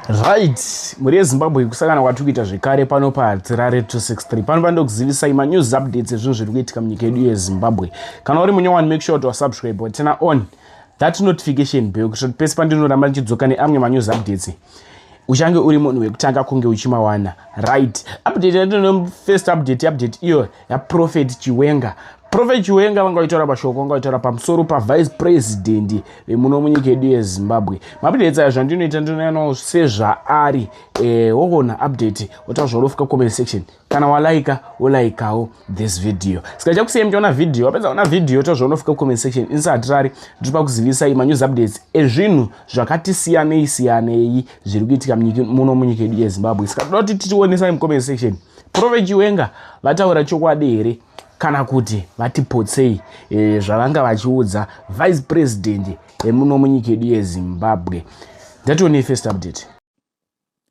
Right, muri Zimbabwe kusangana kwatukuita zvekare pano paHadzirare 263. Pano pandokuzivisai news updates ezvinhu zviri kuitika munyika yedu yeZimbabwe. Kana uri munyowani, make sure to subscribe or turn on that notification bell kuti pese pandinoramba ndichidzoka neamwe news updates uchange uri munhu wekutanga kunge uchimawana. Right, first update iyo yaProphet Chiwenga. Prophet Chiwenga vangaitaura mashoko vangaitaura pamusoro pavice president vemuno munyika yedu yeZimbabwe. Maupdates aya zvandinoita ndinoona sezvaari wogona update utazvorofika comment section. Kana walaika ulaikawo this video. Sikacha kusiyai mchiona video wapedza kuona video utazvorofika comment section. Insatirari ndiripa kuzivisai news updates ezvinhu zvakati siyanei zviri kuitika muno munyika yedu yeZimbabwe. Saka kuti tichionesai comment section. Prophet Chiwenga vataura chokwadi here kana kuti vatipotsei zvavanga vachiudza vice president muno munyika yedu yeZimbabwe. Ndatione first update.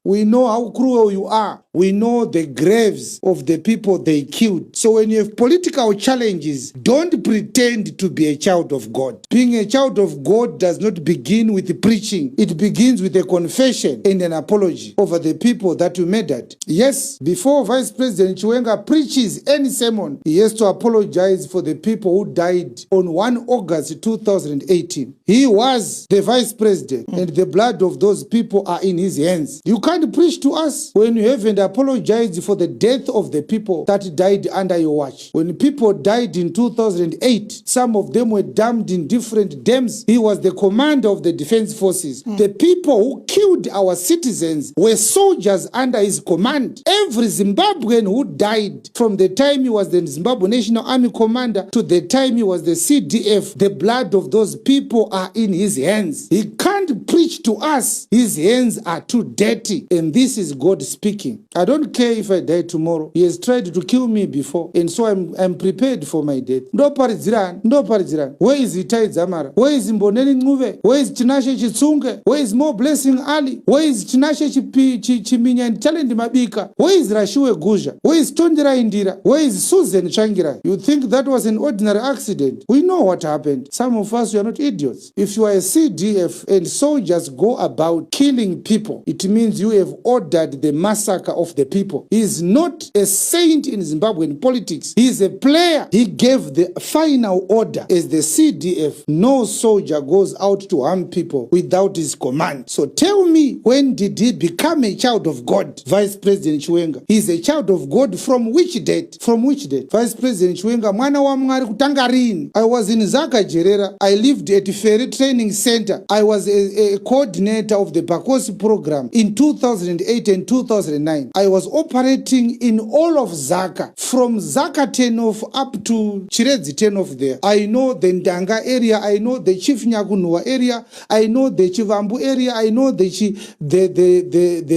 We know how cruel you are. We know the graves of the people they killed. So when you have political challenges, don't pretend to be a child of God. Being a child of God does not begin with preaching. It begins with a confession and an apology over the people that you murdered. Yes, before Vice President Chiwenga preaches any sermon, he has to apologize for the people who died on 1 August 2018. He was the Vice President and the blood of those people are in his hands. You can't preach to us when you haven't apologized for the death of the people that died under your watch. When people died in 2008, some of them were damned in different dams. He was the commander of the defense forces. The people who killed our citizens were soldiers under his command. Every Zimbabwean who died from the time he was the Zimbabwe National Army commander to the time he was the CDF, the blood of those people are in his hands. He can't preach to us. His hands are too dirty. And this is God speaking. I don't care if I die tomorrow. He has tried to kill me before. And so I'm prepared for my death. Ndo paridzirani. Where is Itai Dzamara? Where is Mboneni Nguve? Where is Tinashe Chitsunge? Where is More Blessing Ali? Where is Tinashe Chiminya and Talent Mabika? Where is Rashiwe Guja? Where is Tondera Indira? Where is Susan Changira? You think that was an ordinary accident? We know what happened. Some of us are not idiots. If you are a CDF and soldiers go about killing people, it means you have ordered the massacre of the people. He is not a saint in Zimbabwean politics. He is a player. He gave the final order as the CDF. No soldier goes out to harm people without his command. So tell me, when did he become a child of God? Vice President Chiwenga. He is a child of God from which date? From which date? Vice President Chiwenga, mwana wa Mwari kutangarini. I was in Zaka Jerera. I lived at Ferry Training Center. I was a coordinator of the Bakosi program in 2008 and 2009. I was operating in all of Zaka, from Zaka 10 off up to Chiredzi 10 off there. I know the Ndanga area, I know the Chief Nyagunua area, I know the Chivambu area, I know the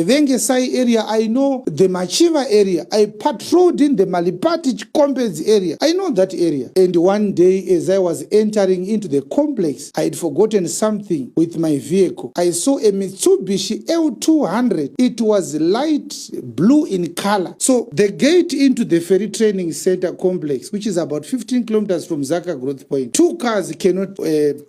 Vengesai area, I know the Machiva area. I patrolled in the Malipati Complex area. I know that area. And one day as I was entering into the complex, I had forgotten something with my vehicle. I saw a Mitsubishi L200. It was light blue in color. So the gate into the Ferry Training Center complex, which is about 15 kilometers from Zaka Growth Point, 2 cars cannot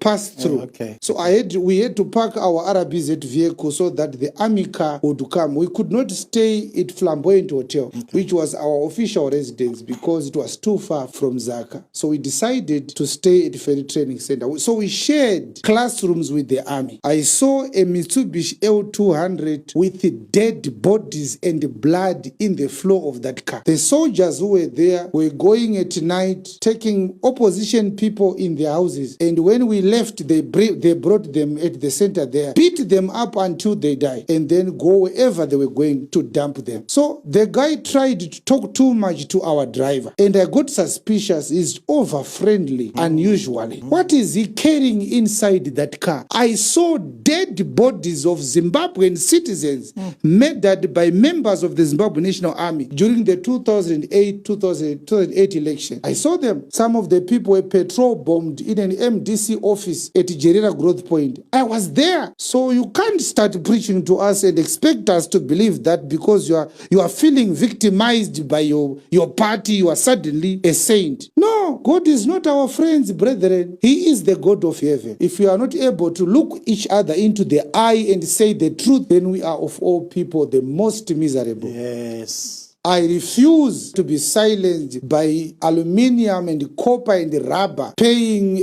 pass through. Oh, okay. So we had to park our RBZ vehicle so that the army car would come. We could not stay at Flamboyant Hotel, which was our official residence, because it was too far from Zaka. So we decided to stay at the Ferry Training Center. So we shared classrooms with the army. I saw a Mitsubishi L200 with dead bodies and blood in the floor of that car. The soldiers who were there were going at night, taking opposition people in their houses. And when we left, they brought them at the center there, beat them up until they die, and then go wherever they were going to dump them. So the guy tried to talk too much to our driver, and I got suspicious. He's over friendly, unusually. What is he carrying inside that car? I saw dead bodies of Zimbabwean citizens murdered by members of the Zimbabwe National Army during the 2008 election. I saw them. Some of the people were petrol bombed in an MDC office at Jerera Growth Point. I was there. So you can't start preaching to us and expect us to believe that because you are feeling victimized by your party, you are suddenly a saint. No. No, God is not our friends, brethren. He is the God of heaven. If we are not able to look each other into the eye and say the truth, then we are of all people the most miserable. Yes. I refuse to be silenced by aluminium and copper and rubber, paying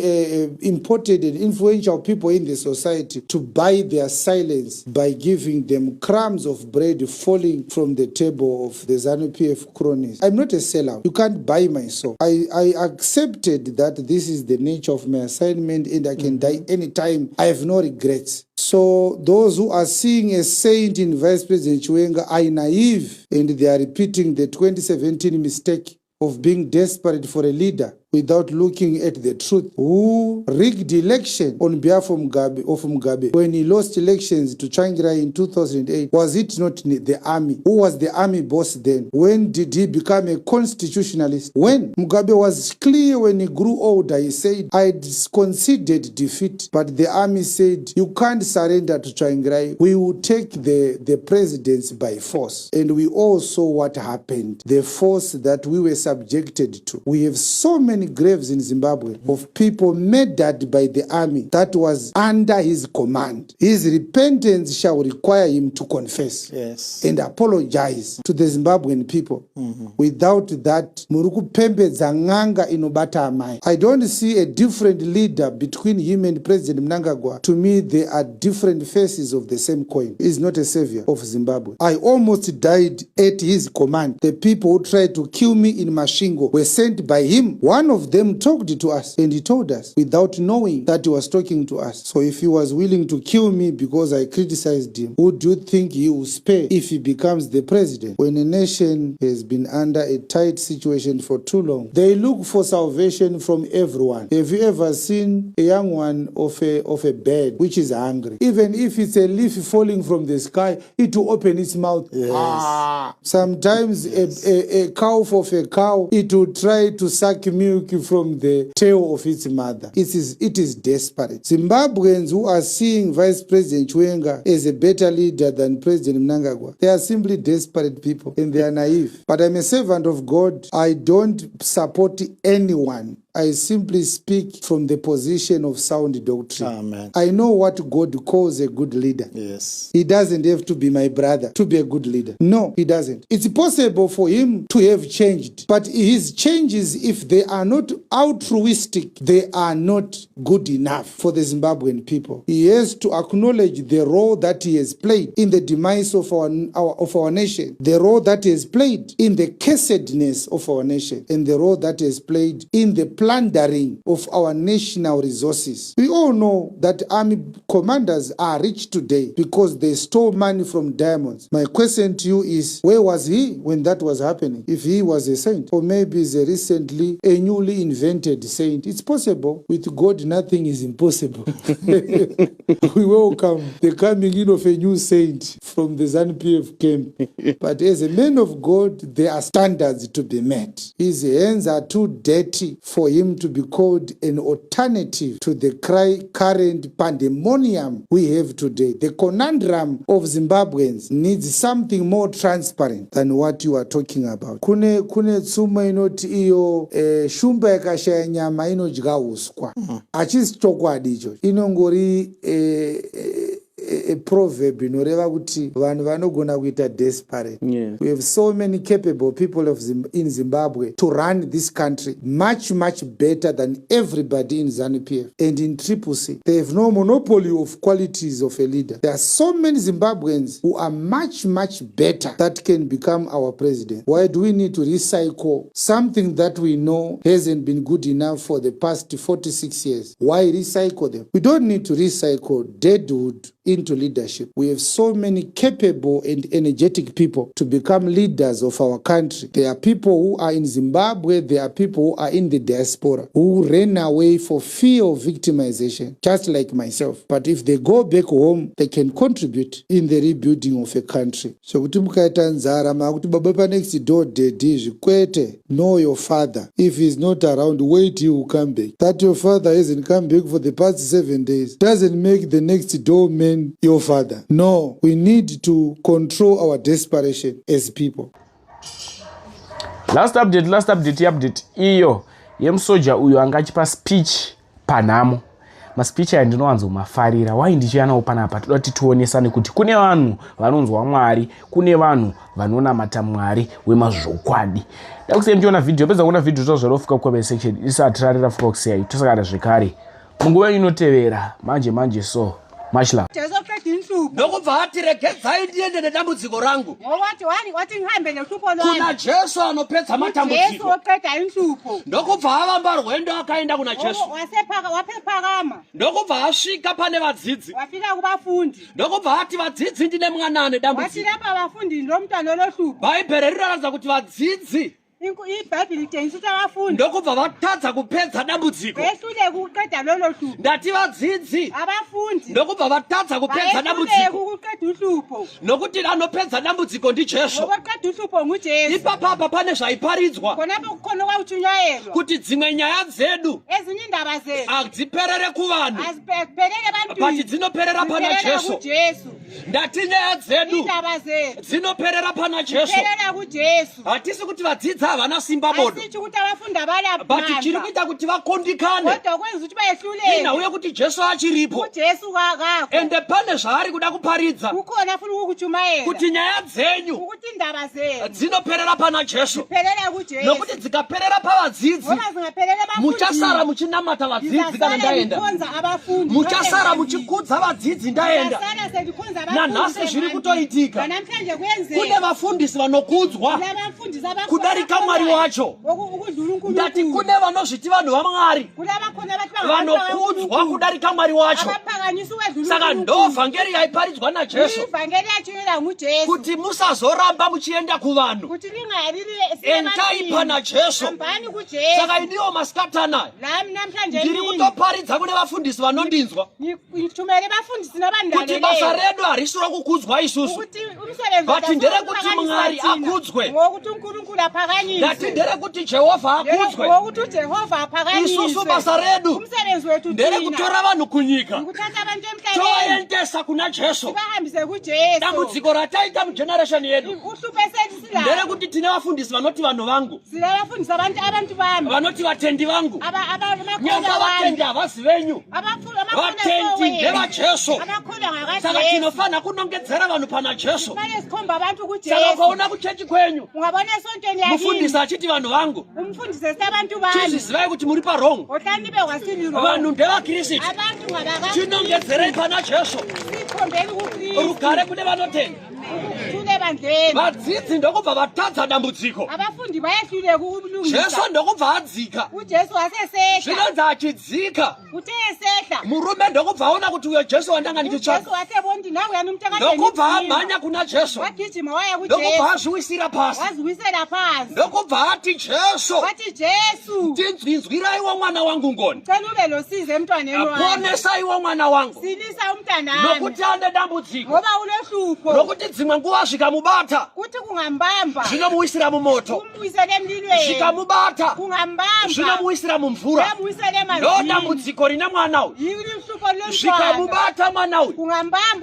important and influential people in the society to buy their silence by giving them crumbs of bread falling from the table of the ZANU-PF cronies. I'm not a sellout. You can't buy my soul. I accepted that this is the nature of my assignment and I can die anytime. I have no regrets. So those who are seeing a saint in Vice President Chiwenga are naive, and they are repeating the 2017 mistake of being desperate for a leader without looking at the truth. Who rigged election on behalf of Mugabe when he lost elections to Tsvangirai in 2008? Was it not the army? Who was the army boss then? When did he become a constitutionalist? When? Mugabe was clear when he grew older. He said, I conceded defeat, but the army said, you can't surrender to Tsvangirai. We will take the presidency by force. And we all saw what happened, the force that we were subjected to. We have so many graves in Zimbabwe of people murdered by the army that was under his command. His repentance shall require him to confess and apologize to the Zimbabwean people. Without that, murukupembedza ng'anga inobata amai. I don't see a different leader between him and President Mnangagwa. To me, they are different faces of the same coin. He is not a savior of Zimbabwe. I almost died at his command. The people who tried to kill me in Mashingo were sent by him. One of them talked to us, and he told us without knowing that he was talking to us. So if he was willing to kill me because I criticized him, who do you think he will spare if he becomes the president? When a nation has been under a tight situation for too long, they look for salvation from everyone. Have you ever seen a young one of a bird which is hungry? Even if it's a leaf falling from the sky, it will open its mouth. Sometimes a calf of a cow, it will try to suck milk from the tail of its mother. It is desperate. Zimbabweans who are seeing Vice President Chiwenga as a better leader than President Mnangagwa, they are simply desperate people and they are naive. But I'm a servant of God. I don't support anyone. I simply speak from the position of sound doctrine. Amen. I know what God calls a good leader. Yes. He doesn't have to be my brother to be a good leader. No, he doesn't. It's possible for him to have changed, but his changes, if they are not altruistic, they are not good enough for the Zimbabwean people. He has to acknowledge the role that he has played in the demise of our nation, the role that he has played in the cursedness of our nation, and the role that he has played in the plundering of our national resources. We all know that army commanders are rich today because they stole money from diamonds. My question to you is, where was he when that was happening? If he was a saint, or maybe is a newly invented saint. It's possible. With God, nothing is impossible. We welcome the coming in of a new saint from the ZANU-PF camp. But as a man of God, there are standards to be met. His hands are too dirty for him to be called an alternative to the current pandemonium we have today. The conundrum of Zimbabweans needs something more transparent than what you are talking about. Kune tsuma inoti iyo shumba yakashaya nyama inodya uswa. Achisi chokwadi icho. Inongori a proverb inoreva kuti vanhu vanogona kuita desperate. We have so many capable people in Zimbabwe to run this country much better than everybody in ZANU-PF and in Triple C. They have no monopoly of qualities of a leader. There are so many Zimbabweans who are much better that can become our president. Why do we need to recycle something that we know hasn't been good enough for the past 46 years? Why recycle them? We don't need to recycle deadwood into leadership. We have so many capable and energetic people to become leaders of our country. There are people who are in Zimbabwe, there are people who are in the diaspora who ran away for fear of victimization, just like myself. But if they go back home, they can contribute in the rebuilding of a country. So kuti mukaita nzara makuti baba pa next door dedi zvikwete. Know your father. If he's not around, wait, he will come back. That your father hasn't come back for the past 7 days doesn't make the next door man your father. No, we need to control our desperation as people. Last update iyo yemusoja uyu anga achipa speech panhamo. Maspeech aya ndinowanzomafarira. Why ndichiuya nawo panapa? Toda kuti tionesane kuti kune vanhu vanonzwa Mwari, kune vanhu vanonamata Mwari wemazvokwadi. Dakusei muchiona video, pedza kuona video tozorofika kucomment section isati rarira fuka kusiyai tosakana zvekare munguva inotevera manje so much love. Ndokubva ati regedzai ndiende nedambudziko rangu. Kuna Jesu anopedza matambudziko. Ndokubva avamba rwendo akaenda kuna Jesu. Ndokubva asvika pane vadzidzi. Ndokubva ati vadzidzi ndine mwana ane dambudziko. Bhaibheri rinoratidza kuti vadzidzi ndokubva vatadza kupedza dambudziko. Ndati vadzidzi ndokubva vatadza kupedza dambudziko. Nokuti anopedza dambudziko ndiJesu. Ipapapa pane zvaiparidzwa kuti dzimwe nyaya dzedu hadziperere kuvanhu but dzinoperera pana Jesu. Ndati nyaya dzedu dzinoperera pana Jesu. Hatisi kuti vadzidzi havana simba bodo, but chiri kuita kuti vakundikane inauye kuti Jesu achiripo ende pane zvaari kuda kuparidza kuti nyaya dzenyu dzinoperera pana Jesu. Nokuti dzikaperera pavadzidzi muchasara muchinamata vadzidzi kana ndaenda, muchasara muchikudza vadzidzi ndaenda. Nanhasi zviri kutoitika. Kune vafundisi vanokudzwa kudarika Mwari wacho. Ndati kune vanozviti vanhu vaMwari vanokudzwa kudarika Mwari wacho. Saka ndo vhangeri yaiparidzwa naJesu kuti musazoramba muchienda kuvanhu, endai pana Jesu. Saka indiwo masikatana ndiri kutoparidza kune vafundisi vanondinzwa kuti basa redu harisi rokukudzwa isusu, but nderekuti Mwari akudzwe. Ndati nderekuti Jehovha akudzwe. Isusu basa redu nderekutora vanhu kunyika toendesa kuna Jesu. Dambudziko rataita mugeneration yedu nderekuti tine vafundisi vanoti vanhu vangu, vanoti vatendi vangu. Nyamba vatendi havazi venyu, vatendi ndevaJesu. Saka tinofana kunongedzera vanhu pana Jesu. Saka ukaona kuchechi kwenyu mufundisi achiti vanhu vangu, chizvizivai kuti muri parong. Vanhu ndevakristu, tinongedzerei pana Jesu. Rugare kune vanotendi. Vadzidzi ndokubva vatadza dambudziko. Jesu ndokubva adzika. Zvinonzi achidzika murume ndokubva aona kuti uyo Jesu wandanga ndichitsvaka. Ndokubva amhanya kuna Jesu, ndokubva azviwisira pasi, ndokubva ati Jesu, ndinzwiraiwo mwana wangu ngoni, ponesaiwo mwana wangu, nokuti ane dambudziko, nokuti dzimwe nguva zvikamubata zvinomuwisira mumoto, zvikamubata zvinomuwisira mumvura. Ndo dambudziko rine mwana uyu. Zvikamubata mwana uyu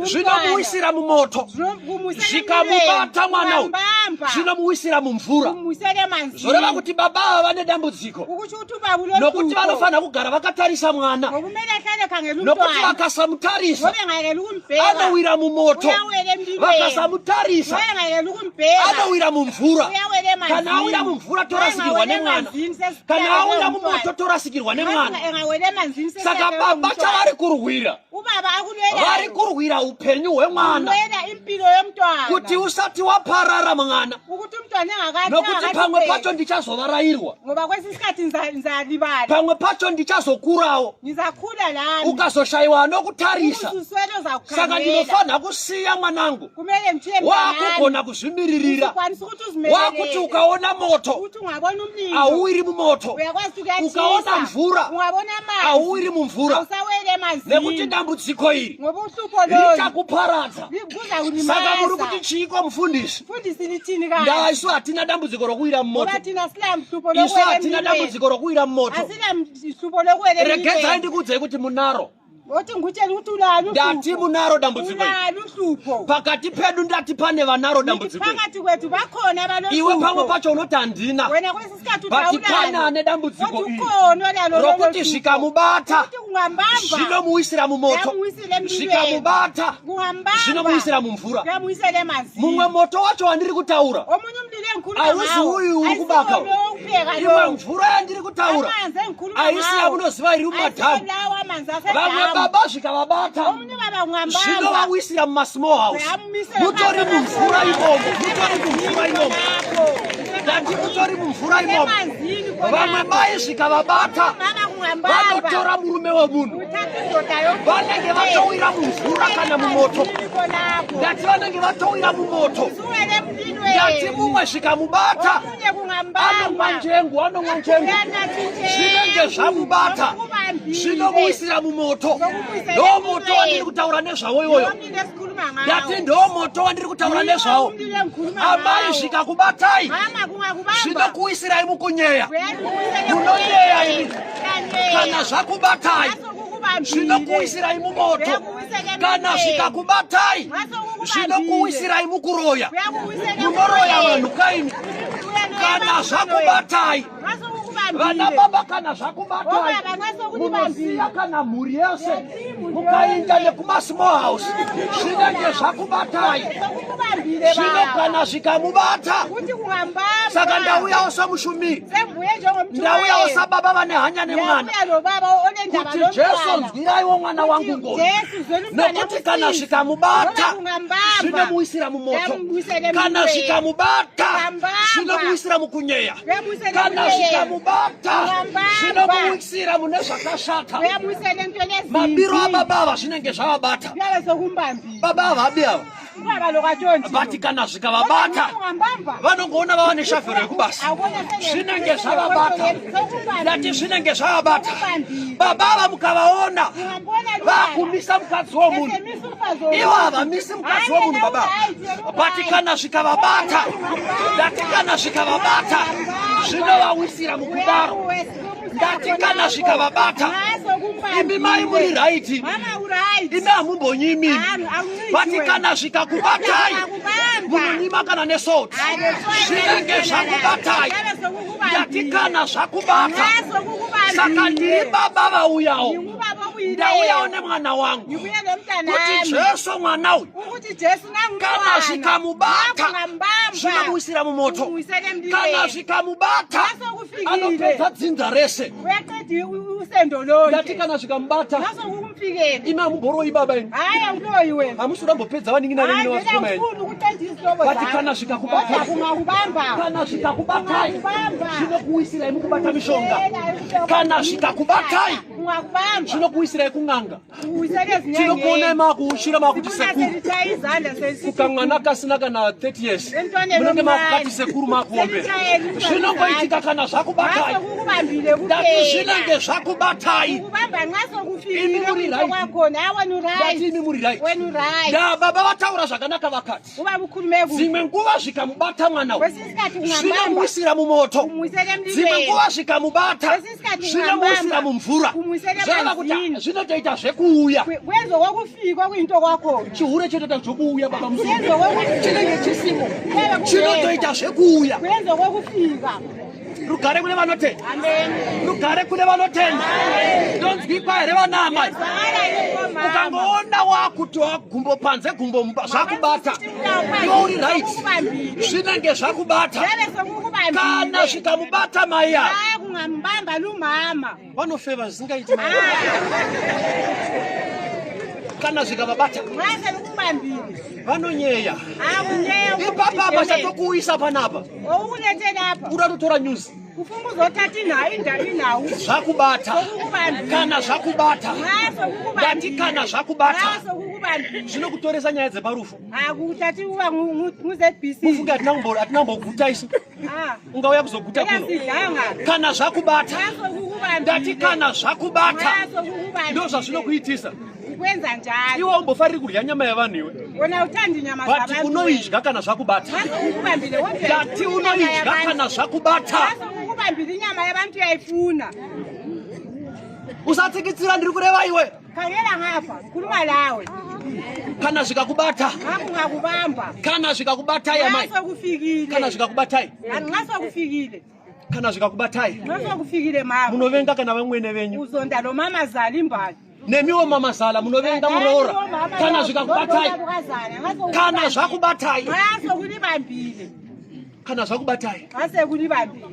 zvinomuwisira mumoto, zvikamubata mwana uyu zvinomuwisira mumvura. Zvoreva kuti baba ava vane dambudziko, nokuti vanofana kugara vakatarisa mwana, nokuti vakasamutarisa anowira mumoto, vakasamutarisa anowira mumvura. Kana awira mumvura torasikirwa nemwana, kana awira mumoto torasikirwa nemwana. Saka baba chavari kurwira, vari kurwira upenyu hwemwana kuti usati waparara mwana, nokuti pamwe pacho ndichazovarairwa, pamwe pacho ndichazokurawo ukazoshayiwa anokutarisa. Saka ndinofana kusiya mwanangu wakugona kuzvimiririra, wakuti ukaona moto auwiri mumoto, ukaona mvura auwiri mumvura, nekuti dambudziko iri richakuparadza. Saka muri kuti chiiko mufundisi? Ndaa isu hatina dambudziko rokuwira mumoto, isu hatina dambudziko rokuwira mumoto. Regedzai ndikuudzei kuti munaro. ndati munaro dambudziko pakati pedu ndati pane vanaro dambudziko iwe pamwe pacho unoti handina bati pane ane dambudziko rokuti zvikamubata zvinomuisira mumoto zvikamubata zvinomuisira mumvura mumwe moto wacho wandiri kutaura hausi uyu uri kubaka imwe mvura yandiri kutaura haisi yamunoziva iri mumadhamu vamwe baba zvikavabata zvinovawisira mumasmall house mutori mumvura imomo ndati mutori mumvura imomo vamwe mai zvikavabata vanotora murume wemunhu vanenge vatowira mumvura kana mumoto ndati vanenge vatowira mumoto ndati mumwe zvikamubata anomwa njengu zvinenge zvamubata zvinomuisira mumoto ndo moto wandiri kutaura nezvawo iwoyo ndati ndo moto wandiri kutaura nezvawo amai zvikakubatai zvinokuisirai mukunyeya munonyeya ini kana zvakubatai zvinokuisirai mumoto kana zvikakubatai zvinokuisirai mukuroya munoroya vanhu kaini kana zvakubatai vana baba kana zvakubatai munoziya kana mhuri yese mukainda nekumasmall house zvinenge zvakubatai zvino kana zvikamubata saka ndauyawo somushumi ndauyawo sababa vane hanya nemwana kuti Jesu nzwiraiwo mwana wangu ngoni nekuti kana zvikamubata zvinomuisira mumoto kana zvikamubata zvinomuisira mukunyeya kana zvikamubata zvinomuisira mune zvakashata mabiro ababa ava zvinenge zvavabata baba ava abiava bati kana zvikavabata vanongoona vava neshafero yekubasa zvinenge zvavabata ndati zvinenge zvavabata baba ava mukavaona vakumisa mukadzi womunhu ivo havamisi mukadzi womunhu baba bati kana zvikavabata ndati kana zvikavabata zvinovawisira mukudaro ndati kana zvikavabata imi mai muri raiti imi hamumbonyimi bati kana zvikakubatai munonyima kana nesoti zvinenge zvakubatai ndati kana zvakubata saka ndiri baba vauyawo ndauyawo nemwana wangu kuti Jesu mwana uyu kana zvikamubata zvinomuisira mumoto kana zvikamubata anopedza dzinza rese ndati kana zvikamubata imi hamuboroi baba inu hamusi urambopedza vaningina venine vasikoma inu bati kana zvikakubata kana zvikakubatai zvinokuisirai mukubata mishonga kana zvikakubatai zvinokuisirai kung'anga tinokuonai makuushira makuti sekuru kukamwana kasina kana 30 years munenge makukati sekuru makuombe zvinongoitika kana zvakubatai ndati zvinenge zvakubatai imi muri right imi muri right nda baba vataura zvakanaka vakati dzimwe nguva zvikamubata mwana uyu zvinomuisira mumoto dzimwe nguva zvikamubata zvinomuisira mumvura zvava kuti zvinotoita zvekuuya chihure chinoita zvokuuya baba chinenge chisimo chinotoita zvekuuya rugare kune vanotenda rugare kune vanotenda ndonzwikwa here vanamai ukangoona wakuti wagumbo panze gumbo mumba zvakubata iwo uri right zvinenge zvakubata kana zvikamubata mai ava vanofeva zvisingaiti kana zvikavabata vanonyeya ipapa apa chatokuisa panapa uratotora nyuzi zvakubata kana zvakubata ndati kana zvakubata zvinokutoresa nyaya dzeparufu mufunge hatinamboguta isu ungauya kuzoguta kuno kana zvakubata ndati kana zvakubata ndo zvazvinokuitisa iwe umbofariri kudya nyama yavanhu iwe bati unoidya kana zvakubata ndati unoidya kana zvakubata usatsikitsira ndiri kureva iwe khangela ngapha khuluma lawe kana zvikakubata akungakubamba kana zvikakubata yamai ngasokufikile kana zvikakubata ngasokufikile kana zvikakubata ngasokufikile mama munovenga kana vamwene venyu uzonda lo mama zali imbali nemiwo mama zala munovenga muroora kana zvikakubata kana zvakubata ngasokulibambile kana zvakubata ngasekulibambile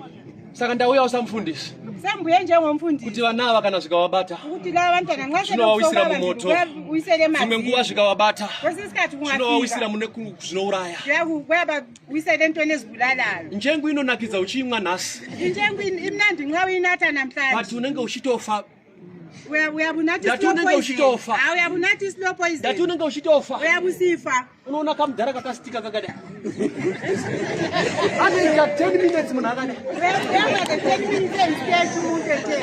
saka ndauya usamfundisi sembuye njengomfundisi kuti vana ava kana zvikavabata ukuthi lava bantwana zvinovawisira mumoto uyisele dzimwe nguva zvikavabata kwesinye isikhathi zvinovawisira mune zvinouraya kuyabuyisela entweni ezibulalayo njengu inonakidza uchiimwa nhasi injengu imnandi nxa uyinatha namhlanje but unenge uchitofa uyabunathi Ndati unenge uchitofa uyabunathi slow poison ndati unenge uchitofa uyabusifa unoona kamudhara kakasitika kakada anoita 10 minutes munhu akada uyabata 10 minutes ezikethi umuntu ethe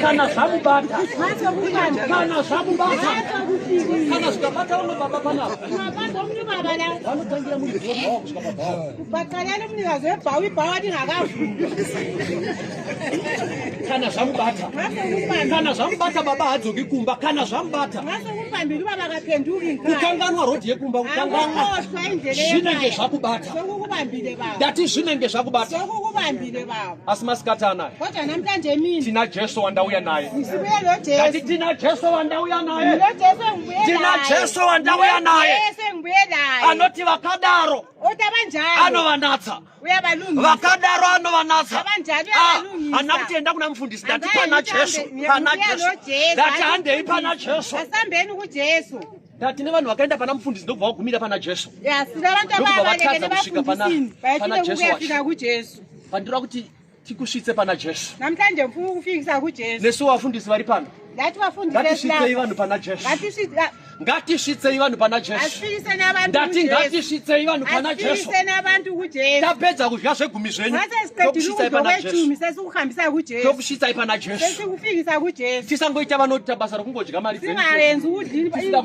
kana zvamubata ngasokulibamba kana zvamubata ngasokufikile kana zvikabata vamwe baba panapa ungabata umntu baba la vanotangira muri bhawa kusvika pabhawa ubhaqalele umnikazi webhawa ibhawa lingakavuli kana zvamubata ngasokulibamba kana zvamubata baba hadzoki kumba kana zvamubata ngasokulibambile ubaba akaphenduki kukanganwa rodhi yekumba kukanganwa zvinenge zvakubata sokukubambile baba ndati zvinenge zvakubata sokukubambile baba asi masikata anayo kodwa namhlanje mina tina jesu wandauya naye ngisibuye lo ndati Jesu tina jesu wandauya naye lo Jesu engibuye tina jesu wandauya naye Jesu engibuye naye anoti vakadaro uthi abanjalo anovanatsa uyabalungisa vakadaro anovanatsa abanjalo uyabalungisa hana kutienda kuna mufundisi ndati pana jesu pana jesu ndati handei pana jesu asambeni kuJesu ndati nevanhu vakaenda pana mufundisi ndobva vagumira pana jesu yasina abantu Ndokubva ababalekele vatadza kusvika bafundisini pana bayafike Jesu kuyafika kuJesu pandira kuti tikusvitse pana jesu namhlanje mfuna ukufikisa kuJesu nesu vafundisi vari pano lathi bafundise ngatisvitsei vanhu pana jesu ngatisvitsei vanhu pana jesu asifikise nabantu ndati ngatisvitsei vanhu pana jesu asifikise nabantu kuJesu tapedza kudya zvegumi zvenyu sesiqedile ukudla kwechumi sesikuhambisa kuJesu tokusvitsai pana jesu sesikufikisa kuJesu tisangoita vanoti basa rokungodya mari dzenyu singayenzi ukudla